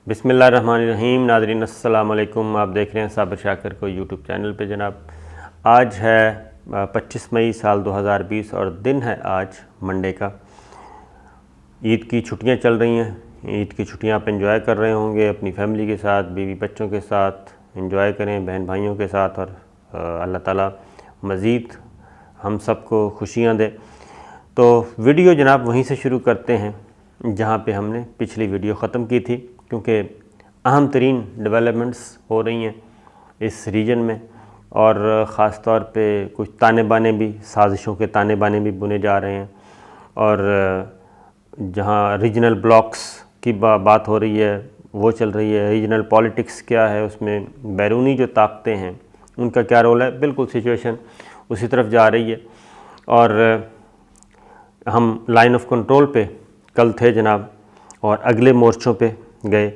بسم اللہ الرحمن الرحیم۔ ناظرین السلام علیکم، آپ دیکھ رہے ہیں صابر شاکر کو یوٹیوب چینل پہ۔ جناب آج ہے 25 مئی سال 2020 اور دن ہے آج منڈے کا۔ عید کی چھٹیاں چل رہی ہیں، عید کی چھٹیاں آپ انجوائے کر رہے ہوں گے اپنی فیملی کے ساتھ، بیوی بچوں کے ساتھ انجوائے کریں، بہن بھائیوں کے ساتھ، اور اللہ تعالیٰ مزید ہم سب کو خوشیاں دے۔ تو ویڈیو جناب وہیں سے شروع کرتے ہیں جہاں پہ ہم نے پچھلی ویڈیو ختم کی تھی، کیونکہ اہم ترین ڈیولپمنٹس ہو رہی ہیں اس ریجن میں، اور خاص طور پہ کچھ تانے بانے بھی، سازشوں کے تانے بانے بھی بنے جا رہے ہیں، اور جہاں ریجنل بلاکس کی بات ہو رہی ہے وہ چل رہی ہے۔ ریجنل پالیٹکس کیا ہے، اس میں بیرونی جو طاقتیں ہیں ان کا کیا رول ہے، بالکل سچویشن اسی طرف جا رہی ہے۔ اور ہم لائن آف کنٹرول پہ کل تھے جناب، اور اگلے مورچوں پہ گئے،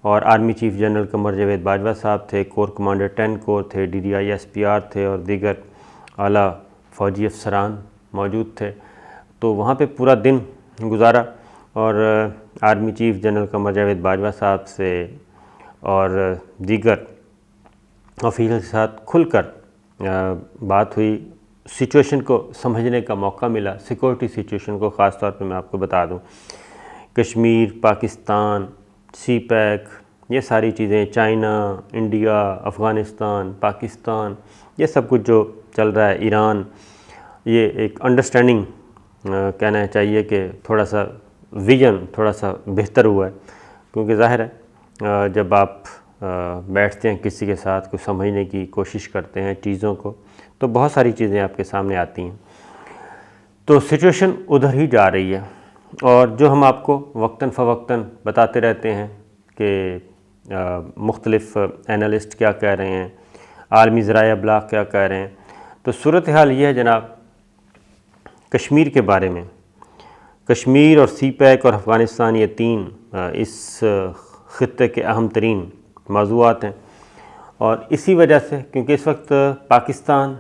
اور army chief general Qamar Javed Bajwa صاحب تھے، کور کمانڈر 10 کور تھے، DDI SPR تھے، اور دیگر اعلیٰ فوجی افسران موجود تھے۔ تو وہاں پہ پورا دن گزارا، اور army chief general Qamar Javed Bajwa صاحب سے اور دیگر آفیسر کے ساتھ کھل کر بات ہوئی، سچویشن کو سمجھنے کا موقع ملا، سیکورٹی سچویشن کو خاص طور پہ میں آپ کو بتا دوں۔ کشمیر، پاکستان، سی پیک، یہ ساری چیزیں، چائنا، انڈیا، افغانستان، پاکستان، یہ سب کچھ جو چل رہا ہے، ایران، یہ ایک انڈرسٹینڈنگ کہنا چاہیے کہ تھوڑا سا ویژن تھوڑا سا بہتر ہوا ہے، کیونکہ ظاہر ہے جب آپ بیٹھتے ہیں کسی کے ساتھ، کچھ سمجھنے کی کوشش کرتے ہیں چیزوں کو، تو بہت ساری چیزیں آپ کے سامنے آتی ہیں۔ تو سچویشن ادھر ہی جا رہی ہے، اور جو ہم آپ کو وقتاً فوقتاً بتاتے رہتے ہیں کہ مختلف اینالسٹ کیا کہہ رہے ہیں، عالمی ذرائع ابلاغ کیا کہہ رہے ہیں۔ تو صورتحال یہ ہے جناب کشمیر کے بارے میں، کشمیر اور سی پیک اور افغانستان، یہ تین اس خطے کے اہم ترین موضوعات ہیں، اور اسی وجہ سے کیونکہ اس وقت Pakistan,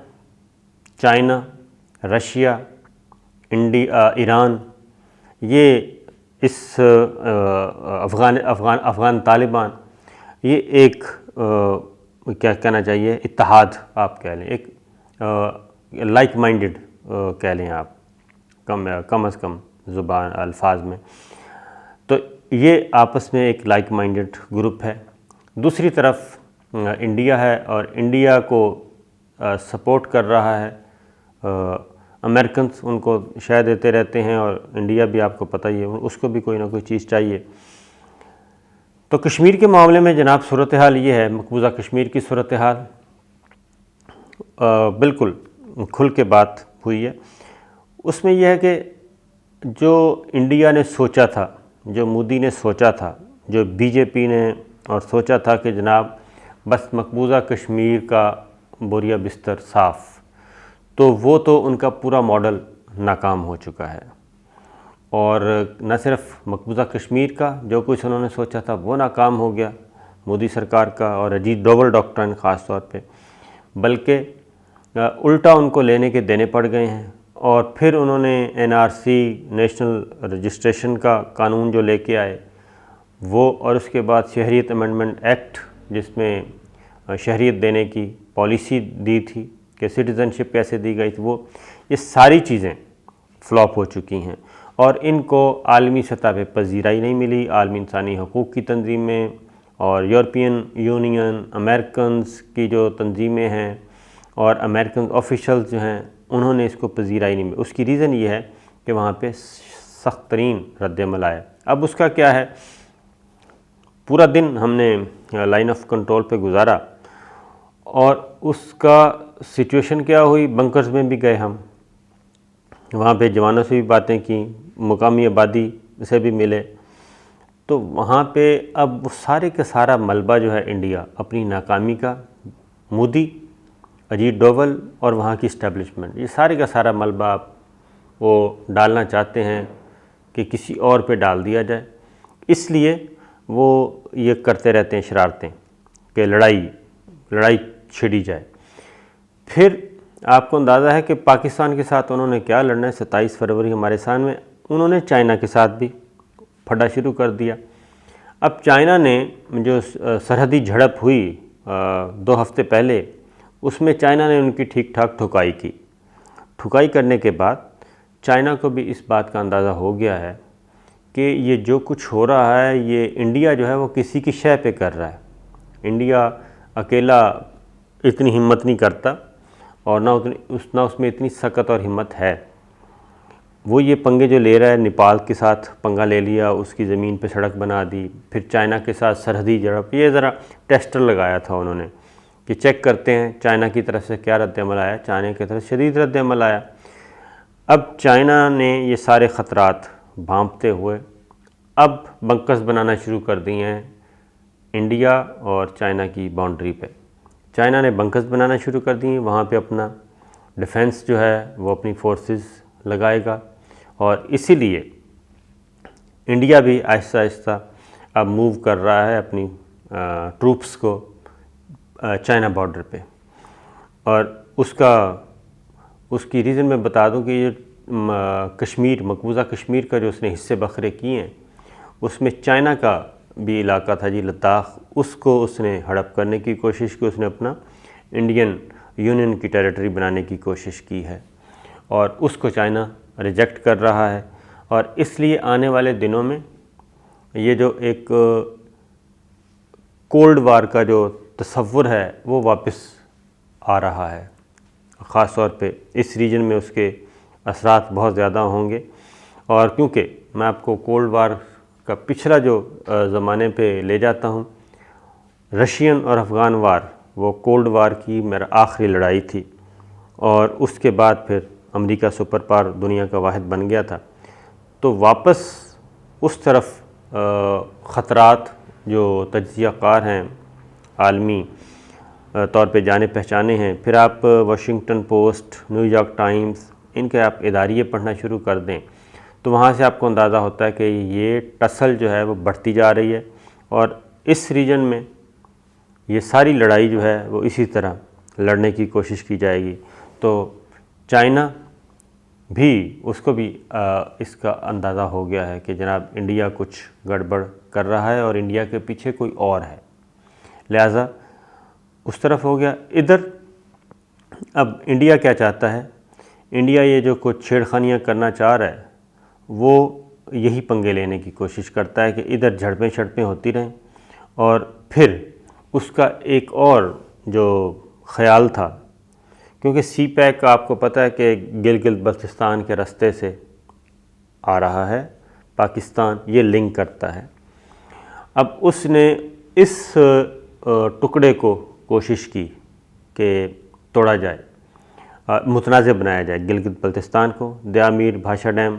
China, Russia, India, Iran, یہ اس افغان طالبان، یہ ایک کیا کہنا چاہیے، اتحاد آپ کہہ لیں، ایک لائک مائنڈڈ کہہ لیں آپ، کم از کم زبان الفاظ میں، تو یہ آپس میں ایک لائک مائنڈڈ گروپ ہے۔ دوسری طرف انڈیا ہے، اور انڈیا کو سپورٹ کر رہا ہے امریکنز، ان کو شے دیتے رہتے ہیں، اور انڈیا بھی آپ کو پتہ ہی ہے اس کو بھی کوئی نہ کوئی چیز چاہیے۔ تو کشمیر کے معاملے میں جناب صورتحال یہ ہے، مقبوضہ کشمیر کی صورتحال بالکل کھل کے بات ہوئی ہے۔ اس میں یہ ہے کہ جو انڈیا نے سوچا تھا، جو مودی نے سوچا تھا، جو BJP نے اور سوچا تھا کہ جناب بس مقبوضہ کشمیر کا بوریا بستر صاف، تو وہ تو ان کا پورا ماڈل ناکام ہو چکا ہے۔ اور نہ صرف مقبوضہ کشمیر کا جو کچھ انہوں نے سوچا تھا وہ ناکام ہو گیا مودی سرکار کا اور اجیت ڈوبل ڈاکٹرن خاص طور پہ، بلکہ الٹا ان کو لینے کے دینے پڑ گئے ہیں۔ اور پھر انہوں نے NRC نیشنل رجسٹریشن کا قانون جو لے کے آئے وہ، اور اس کے بعد شہریت امینڈمنٹ ایکٹ جس میں شہریت دینے کی پالیسی دی تھی کہ سٹیزن شپ کیسے دی گئی تھی، وہ یہ ساری چیزیں فلاپ ہو چکی ہیں، اور ان کو عالمی سطح پہ پذیرائی نہیں ملی۔ عالمی انسانی حقوق کی تنظیمیں اور یورپین یونین، امریکنز کی جو تنظیمیں ہیں اور امریکن آفیشلز جو ہیں، انہوں نے اس کو پذیرائی نہیں ملی۔ اس کی ریزن یہ ہے کہ وہاں پہ سخت ترین رد عمل آیا۔ اب اس کا کیا ہے، پورا دن ہم نے لائن آف کنٹرول پہ گزارا، اور اس کا سچویشن کیا ہوئی، بنکرز میں بھی گئے ہم، وہاں پہ جوانوں سے بھی باتیں کی، مقامی آبادی سے بھی ملے۔ تو وہاں پہ اب وہ سارے کا سارا ملبہ جو ہے انڈیا اپنی ناکامی کا، مودی، اجیت ڈوبل اور وہاں کی اسٹیبلشمنٹ، یہ سارے کا سارا ملبہ آپ وہ ڈالنا چاہتے ہیں کہ کسی اور پہ ڈال دیا جائے، اس لیے وہ یہ کرتے رہتے ہیں شرارتیں کہ لڑائی چھڑی جائے۔ پھر آپ کو اندازہ ہے کہ پاکستان کے ساتھ انہوں نے کیا لڑنا ہے۔ 27 فروری ہمارے سامنے، انہوں نے چائنا کے ساتھ بھی پھڈا شروع کر دیا۔ اب چائنا نے جو سرحدی جھڑپ ہوئی 2 ہفتے پہلے، اس میں چائنا نے ان کی ٹھیک ٹھاک ٹھکائی کی. ٹھکائی کرنے کے بعد چائنا کو بھی اس بات کا اندازہ ہو گیا ہے کہ یہ جو کچھ ہو رہا ہے یہ انڈیا جو ہے وہ کسی کی شے پہ کر رہا ہے. انڈیا اکیلا اتنی ہمت نہیں کرتا اور نہ اس میں اتنی سکت اور ہمت ہے. وہ یہ پنگے جو لے رہا ہے، نیپال کے ساتھ پنگا لے لیا، اس کی زمین پہ سڑک بنا دی، پھر چائنا کے ساتھ سرحدی جھڑپ، یہ ذرا ٹیسٹر لگایا تھا انہوں نے کہ چیک کرتے ہیں چائنا کی طرف سے کیا رد عمل آیا. چائنا کی طرف شدید رد عمل آیا. اب چائنا نے یہ سارے خطرات بھانپتے ہوئے اب بنکرز بنانا شروع کر دیے ہیں انڈیا اور چائنا کی باؤنڈری پہ. چائنا نے بنکرز بنانا شروع کر دی ہیں، وہاں پہ اپنا ڈیفنس جو ہے وہ اپنی فورسز لگائے گا، اور اسی لیے انڈیا بھی آہستہ آہستہ اب موو کر رہا ہے اپنی ٹروپس کو چائنا بارڈر پہ. اور اس کی ریزن میں بتا دوں کہ یہ کشمیر، مقبوضہ کشمیر کا جو اس نے حصے بکھرے کیے ہیں، اس میں چائنا کا بھی علاقہ تھا جی لداخ، اس کو اس نے ہڑپ کرنے کی کوشش کی. اس نے اپنا انڈین یونین کی ٹیریٹری بنانے کی کوشش کی ہے اور اس کو چائنا ریجیکٹ کر رہا ہے. اور اس لیے آنے والے دنوں میں یہ جو ایک کولڈ وار کا جو تصور ہے وہ واپس آ رہا ہے. خاص طور پہ اس ریجن میں اس کے اثرات بہت زیادہ ہوں گے. اور کیونکہ میں آپ کو کولڈ وار کا پچھلا جو زمانے پہ لے جاتا ہوں، رشین اور افغان وار، وہ کولڈ وار کی میرا آخری لڑائی تھی، اور اس کے بعد پھر امریکہ سپر پاور دنیا کا واحد بن گیا تھا. تو واپس اس طرف خطرات جو تجزیہ کار ہیں عالمی طور پہ جانے پہچانے ہیں، پھر آپ Washington Post, New York Times, ان کے آپ اداریے پڑھنا شروع کر دیں تو وہاں سے آپ کو اندازہ ہوتا ہے کہ یہ ٹسل جو ہے وہ بڑھتی جا رہی ہے، اور اس ریجن میں یہ ساری لڑائی جو ہے وہ اسی طرح لڑنے کی کوشش کی جائے گی. تو چائنا بھی، اس کو بھی اس کا اندازہ ہو گیا ہے کہ جناب انڈیا کچھ گڑبڑ کر رہا ہے اور انڈیا کے پیچھے کوئی اور ہے، لہٰذا اس طرف ہو گیا. ادھر اب انڈیا کیا چاہتا ہے؟ انڈیا یہ جو کچھ چھیڑخانیاں کرنا چاہ رہا ہے وہ یہی پنگے لینے کی کوشش کرتا ہے کہ ادھر جھڑپیں ہوتی رہیں. اور پھر اس کا ایک اور جو خیال تھا، کیونکہ سی پیک کا آپ کو پتہ ہے کہ گلگت بلتستان کے راستے سے آ رہا ہے پاکستان، یہ لنک کرتا ہے. اب اس نے اس ٹکڑے کو کوشش کی کہ توڑا جائے، متنازع بنایا جائے گلگت بلتستان کو. دیامیر بھاشا ڈیم،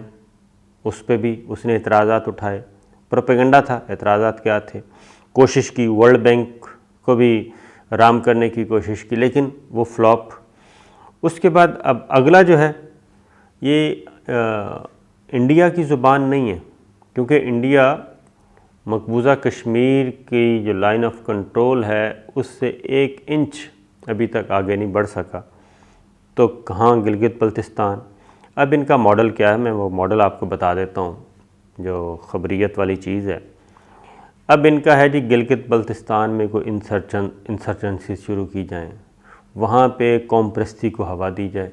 اس پہ بھی اس نے اعتراضات اٹھائے، پروپیگنڈا تھا، اعتراضات کیا تھے. کوشش کی ورلڈ بینک کو بھی رام کرنے کی کوشش کی، لیکن وہ فلاپ. اس کے بعد اب اگلا جو ہے یہ انڈیا کی زبان نہیں ہے، کیونکہ انڈیا مقبوضہ کشمیر کی جو لائن آف کنٹرول ہے اس سے 1 انچ ابھی تک آگے نہیں بڑھ سکا. تو کہاں گلگت بلتستان؟ اب ان کا ماڈل کیا ہے، میں وہ ماڈل آپ کو بتا دیتا ہوں جو خبریت والی چیز ہے. اب ان کا ہے جی گلگت بلتستان میں کوئی انسرجنسی شروع کی جائیں، وہاں پہ قوم پرستی کو ہوا دی جائے،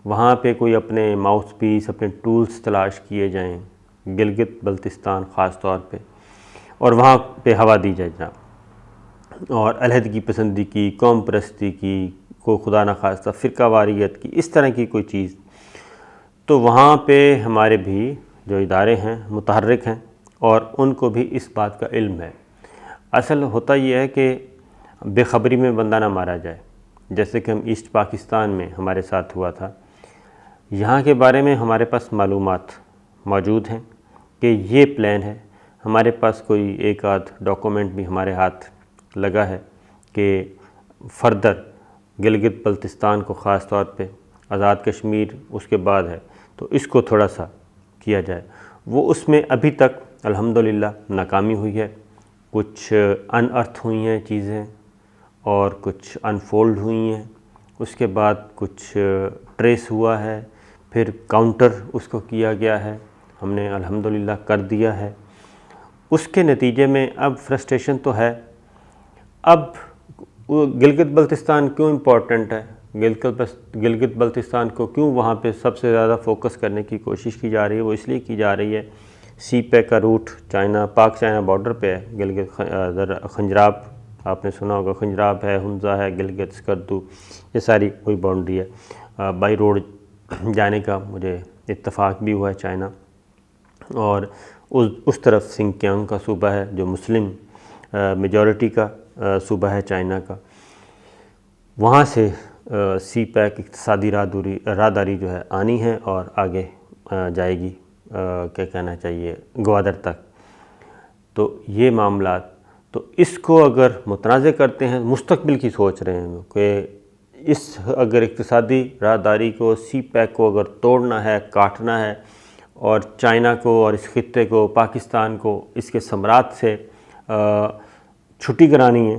وہاں پہ کوئی اپنے ماؤتھ پیس، اپنے ٹولز تلاش کیے جائیں گلگت بلتستان خاص طور پہ، اور وہاں پہ ہوا دی جائے جناب، اور علیحدگی پسندی کی، قوم پرستی کی، کو خدا نخواستہ فرقہ واریت کی، اس طرح کی کوئی چیز. تو وہاں پہ ہمارے بھی جو ادارے ہیں متحرک ہیں اور ان کو بھی اس بات کا علم ہے. اصل ہوتا یہ ہے کہ بے خبری میں بندہ نہ مارا جائے، جیسے کہ ہم ایسٹ پاکستان میں ہمارے ساتھ ہوا تھا. یہاں کے بارے میں ہمارے پاس معلومات موجود ہیں کہ یہ پلان ہے. ہمارے پاس کوئی ایک آدھ ڈاکومنٹ بھی ہمارے ہاتھ لگا ہے کہ فردر گلگت بلتستان کو خاص طور پہ آزاد کشمیر اس کے بعد ہے تو اس کو تھوڑا سا کیا جائے. وہ اس میں ابھی تک الحمدللہ ناکامی ہوئی ہے. کچھ ان ارتھ ہوئی ہیں چیزیں اور کچھ انفولڈ ہوئی ہیں، اس کے بعد کچھ ٹریس ہوا ہے، پھر کاؤنٹر اس کو کیا گیا ہے، ہم نے الحمدللہ کر دیا ہے. اس کے نتیجے میں اب فرسٹریشن تو ہے. اب گلگت بلتستان کیوں امپورٹنٹ ہے، گلگت بلتستان کو کیوں وہاں پہ سب سے زیادہ فوکس کرنے کی کوشش کی جا رہی ہے، وہ اس لیے کی جا رہی ہے سی پیک کا روٹ پاک چائنا بارڈر پہ ہے. گلگت خنجراب آپ نے سنا ہوگا، خنجراب ہے، ہنزا ہے، گلگت سکردو، یہ ساری کوئی باؤنڈری ہے. بائی روڈ جانے کا مجھے اتفاق بھی ہوا ہے چائنا. اور اس طرف سنکیانگ کا صوبہ ہے جو مسلم میجورٹی کا صوبہ ہے چائنا کا، وہاں سے سی پیک اقتصادی راہداری جو ہے آنی ہے اور آگے جائے گی، کیا کہنا چاہیے، گوادر تک. تو یہ معاملات، تو اس کو اگر متنازع کرتے ہیں، مستقبل کی سوچ رہے ہیں کہ اگر اقتصادی راہداری کو، سی پیک کو اگر توڑنا ہے، کاٹنا ہے اور چائنا کو اور اس خطے کو، پاکستان کو اس کے ثمرات سے چھٹی کرانی ہے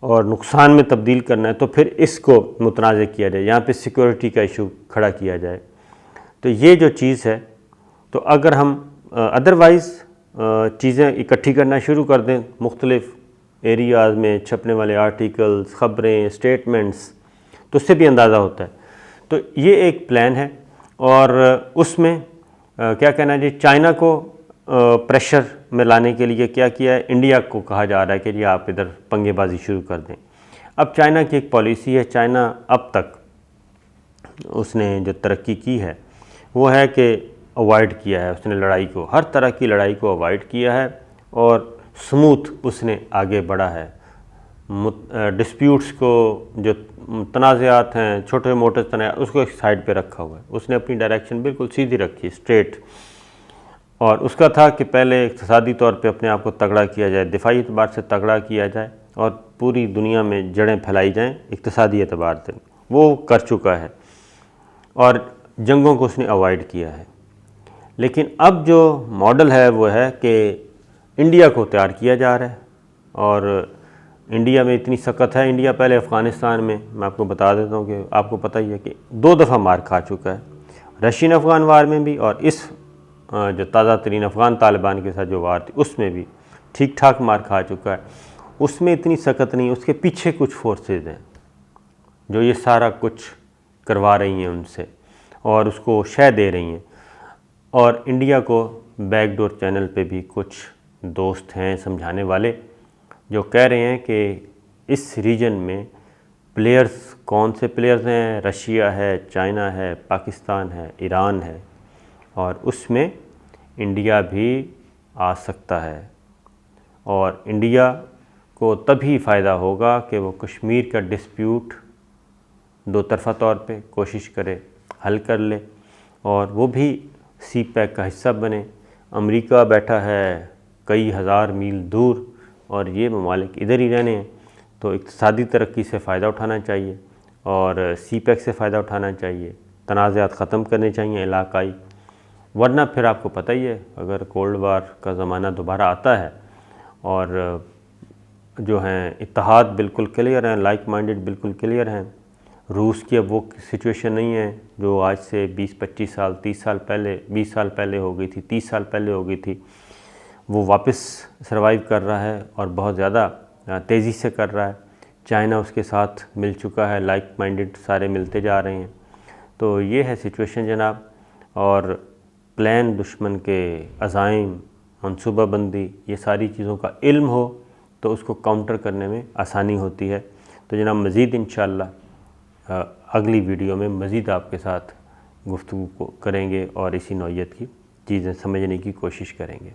اور نقصان میں تبدیل کرنا ہے، تو پھر اس کو متنازع کیا جائے، یہاں پہ سیکورٹی کا ایشو کھڑا کیا جائے. تو یہ جو چیز ہے، تو اگر ہم ادروائز چیزیں اکٹھی کرنا شروع کر دیں مختلف ایریاز میں، چھپنے والے آرٹیکلز، خبریں، اسٹیٹمنٹس، تو اس سے بھی اندازہ ہوتا ہے. تو یہ ایک پلان ہے اور اس میں کیا کہنا جی، چائنا کو پریشر میں لانے کے لیے کیا کیا ہے، انڈیا کو کہا جا رہا ہے کہ جی آپ ادھر پنگے بازی شروع کر دیں. اب چائنا کی ایک پالیسی ہے، چائنا اب تک اس نے جو ترقی کی ہے وہ ہے کہ اوائڈ کیا ہے، اس نے لڑائی کو، ہر طرح کی لڑائی کو اوائڈ کیا ہے اور سموتھ اس نے آگے بڑھا ہے. ڈسپیوٹس کو، جو تنازعات ہیں، چھوٹے موٹے تنازعات، اس کو ایک سائڈ پہ رکھا ہوا ہے. اس نے اپنی ڈائریکشن بالکل سیدھی رکھی، اسٹریٹ. اور اس کا تھا کہ پہلے اقتصادی طور پہ اپنے آپ کو تگڑا کیا جائے، دفاعی اعتبار سے تگڑا کیا جائے اور پوری دنیا میں جڑیں پھیلائی جائیں اقتصادی اعتبار سے. وہ کر چکا ہے اور جنگوں کو اس نے اوائڈ کیا ہے. لیکن اب جو ماڈل ہے وہ ہے کہ انڈیا کو تیار کیا جا رہا ہے اور انڈیا میں اتنی سخت ہے. انڈیا پہلے افغانستان میں آپ کو بتا دیتا ہوں کہ آپ کو پتہ ہی ہے کہ 2 دفعہ مار کھا چکا ہے، رشین افغان وار میں بھی اور اس جو تازہ ترین افغان طالبان کے ساتھ جو وار تھی اس میں بھی ٹھیک ٹھاک مار کھا چکا ہے. اس میں اتنی سخت نہیں، اس کے پیچھے کچھ فورسز ہیں جو یہ سارا کچھ کروا رہی ہیں ان سے اور اس کو شے دے رہی ہیں. اور انڈیا کو بیک ڈور چینل پہ بھی کچھ دوست ہیں سمجھانے والے جو کہہ رہے ہیں کہ اس ریجن میں پلیئرز کون سے پلیئرز ہیں، رشیا ہے، چائنا ہے، پاکستان ہے، ایران ہے، اور اس میں انڈیا بھی آ سکتا ہے. اور انڈیا کو تبھی فائدہ ہوگا کہ وہ کشمیر کا ڈسپیوٹ 2 طرفہ طور پہ کوشش کرے، حل کر لے اور وہ بھی سی پیک کا حصہ بنے. امریکہ بیٹھا ہے کئی ہزار میل دور اور یہ ممالک ادھر ہی رہنے ہیں، تو اقتصادی ترقی سے فائدہ اٹھانا چاہیے اور سی پیک سے فائدہ اٹھانا چاہیے. تنازعات ختم کرنے چاہیے علاقائی، ورنہ پھر آپ کو پتہ ہی ہے اگر کولڈ وار کا زمانہ دوبارہ آتا ہے اور جو ہیں اتحاد بالکل کلیئر ہیں، لائک مائنڈڈ بالکل کلیئر ہیں. روس کی اب وہ سچویشن نہیں ہے جو آج سے 20-25 سال 30 سال پہلے 20 سال پہلے ہو گئی تھی، 30 سال پہلے ہو گئی تھی. وہ واپس سروائیو کر رہا ہے اور بہت زیادہ تیزی سے کر رہا ہے. چائنا اس کے ساتھ مل چکا ہے، لائک مائنڈڈ سارے ملتے جا رہے ہیں. تو یہ ہے سچویشن جناب. اور پلان، دشمن کے عزائم، منصوبہ بندی، یہ ساری چیزوں کا علم ہو تو اس کو کاؤنٹر کرنے میں آسانی ہوتی ہے. تو جناب مزید انشاءاللہ اگلی ویڈیو میں مزید آپ کے ساتھ گفتگو کریں گے اور اسی نوعیت کی چیزیں سمجھنے کی کوشش کریں گے.